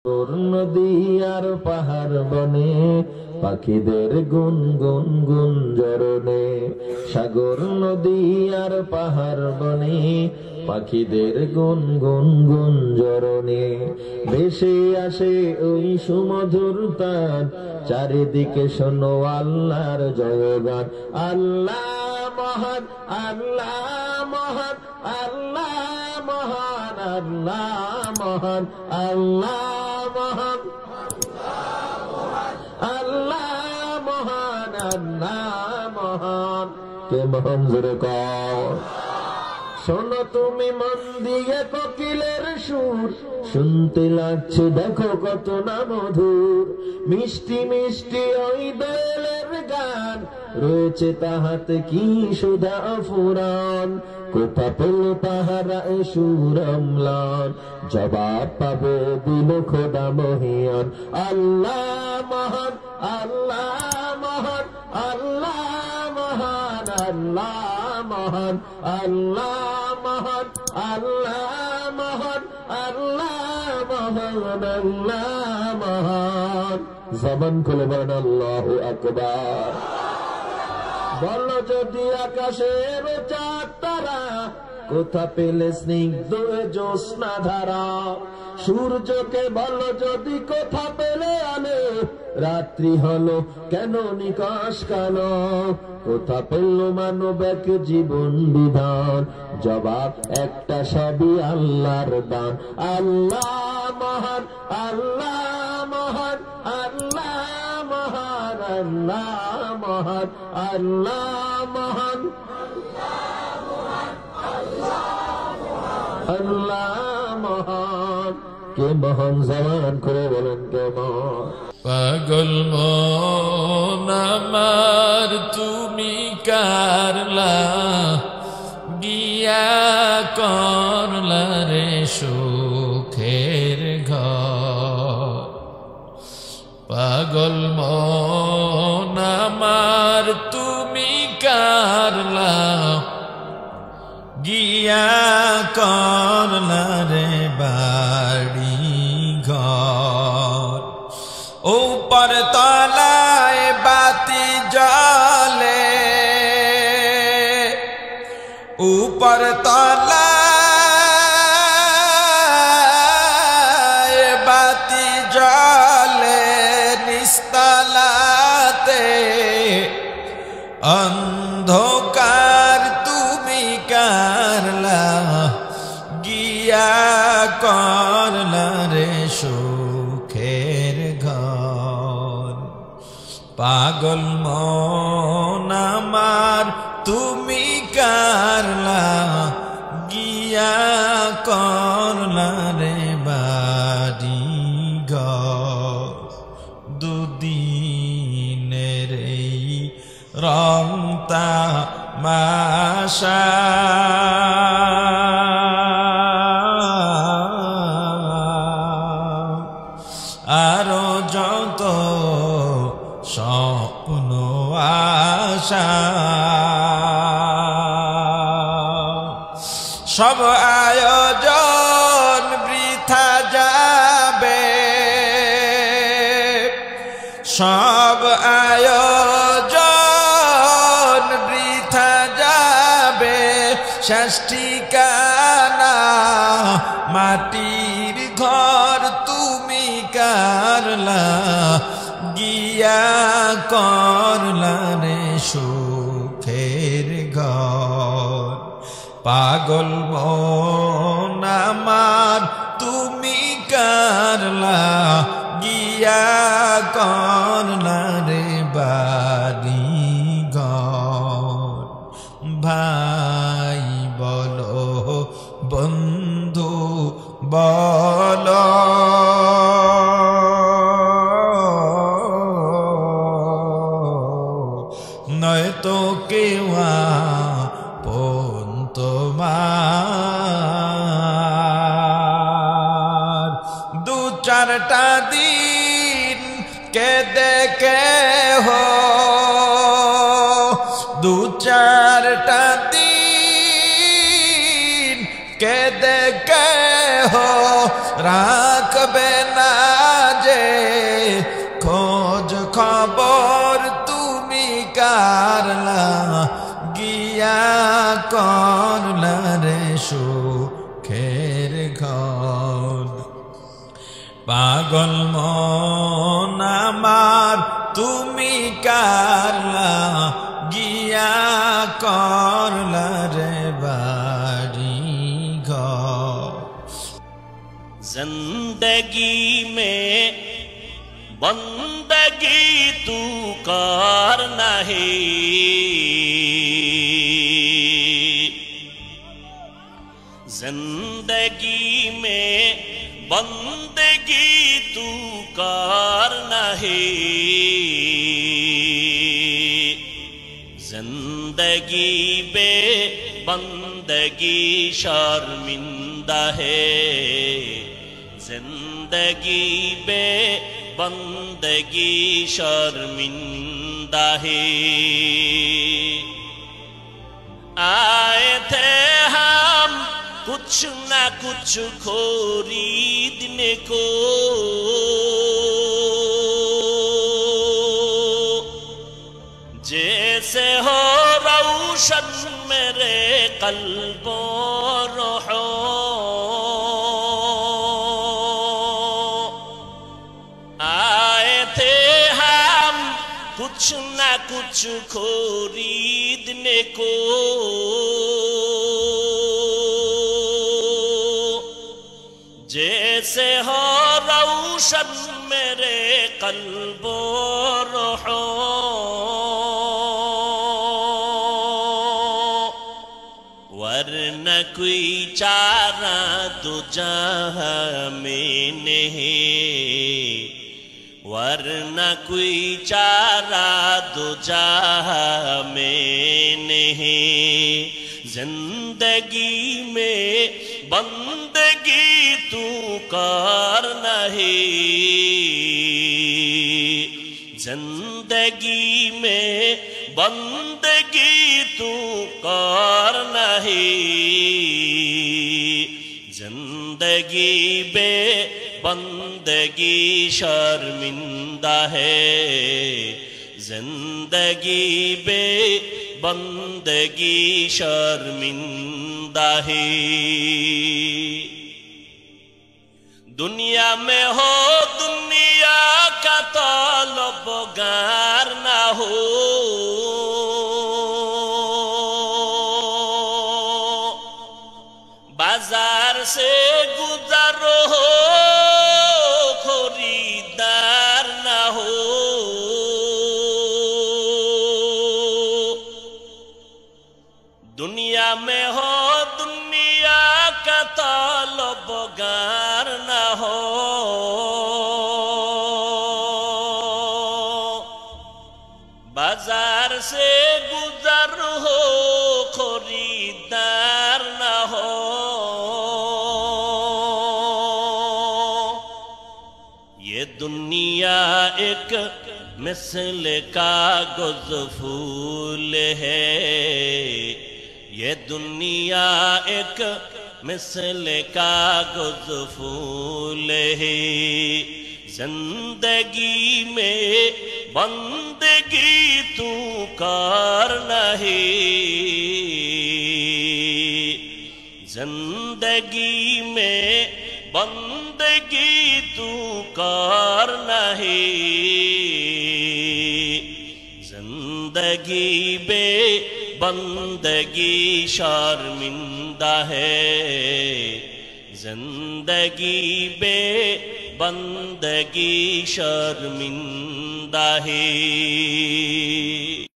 নদী আর পাহাড় বনে পাখিদের গুন গুন গুঞ্জরণে, সাগর নদী আর পাহাড় বনে পাখিদের গুন গুন গুঞ্জরণে, ভেসে আসে ওই সুমধুর তান, চারিদিকে শোনো আল্লাহর জয়গান। আল্লাহ মহান, আল্লাহ মহান, আল্লাহ মহান, আল্লাহ মহান, আল্লাহ মহান, আল্লাহ মহান, আল্লাহ মহান। কে মহান জোরে কও। শোনো তুমি মন দিয়ে কোকিলের সুর, শুনতে লাগছে দেখো কত না মধুর, মিষ্টি মিষ্টি ওই দোয়েলের গান, রয়েছে তাহাতে কি সুধা ফুরান। কোথা পেল তাহারা এ সুর অম্লান, জবাব পাবে দিল খোদা মহিয়ান। আল্লাহ মহান, আল্লাহ মহান, আল্লাহ মহান, আল্লাহ মহান, আল্লাহ মহান, আল্লাহ মহান, আল্লাহ মহান, আল্লাহ মহান। জবান খুলে বলেন আল্লাহু আকবার। বলো যদি আকাশের চাঁদ তারা, কোথা পেলে স্নিগ্ধ জ্যোৎস্না ধারা, সূর্যকে বলো যদি কোথা পেলে আলো, রাত্রি হলো কেন নিকাশ কালো, কোথা পেল মানব এক জীবন বিধান, জবাব একটা সবই আল্লাহর দান। আল্লাহ মহান, আল্লাহ মহান, আল্লাহ মহান, আল্লাহ মহান, আল্লাহ মহান, আল্লাহ মহান। কে মহান জবান করে বলেন কে মহান। পাগল মন আমার তুমি কারলা, গিয়া করলা রে সুখের ঘর। পাগল মন আমার তুমি কারলা, গিয়া করলা রে বাড়ি ঘর। উপর তলায় বাতি জ্বলে, উপর তলায় বাতি জ্বলে, নিস্তলাতে অন্ধকার তুমি কারলা, গিয়া করলা রে সুখের ঘর। পাগল মন আমার তুমি কারলা, গিয়া করলা রে বাড়ি ঘর। দুদিনের এই রং তামাশা, আরো যত স্বপ্ন আশা, সব আয়োজন বৃথা যাবে, সব আয়োজন বৃথা যাবে, শেষ ঠিকানা মাটির ঘর তুমি কারলা, গিয়া করলা রে সুখের ঘর। পাগল মন আমার তুমি কারলা, গিয়া করলা রে বাড়ি ঘর। ভাই বলো বন্ধু বলো, নয়তো কেউ আপন তোমার। দু চারটা দিন কেঁদে কেহ, দু চারটা দিন কেঁদে কেহ রাখবে না করলা রে সুখের ঘর পাগল মন আমার তুমি কারলা গিয়া করলা রে বাড়ি ঘর जिंदगी में बंदगी तू कर नहीं जिंदगी में बंदगी तू कर नहीं जिंदगी बे बंदगी शर्मिंदा है जिंदगी बे बंदगी शर्मिंदा है आए थे हम कुछ न कुछ खरीदने को जैसे हो रोशन मेरे कल्ब और रूह आए थे हम कुछ न कुछ खरीदने को जैसे हो रोशन मेरे कल्ब और रूह वरना कोई चारा दो जहां में नहीं वरना कोई चारा दो जहां में नहीं जिंदगी में बंदगी तू कर नहीं जिंदगी में बंदगी तू कर नहीं जिंदगी बे बंदगी शर्मिंदा है जिंदगी बे बंदगी शर्मिंदा है दुनिया में हो दुनिया का तलबगार ना हो बाजार से गुजरो हो खरीदार ना हो दुनिया में हो दुनिया का तलबगार ना हो बाजार से गुजर हो खरीदार ना हो ये दुनिया एक मिसल कागज फूल है ये दुनिया एक मिसल कागज फूल है जिंदगी में बंदगी तू कर नहीं जिंदगी में बंदगी तू कर नहीं जिंदगी बे बंदगी शर्मिंदा है जिंदगी बे बंदगी शर्मिंदा है।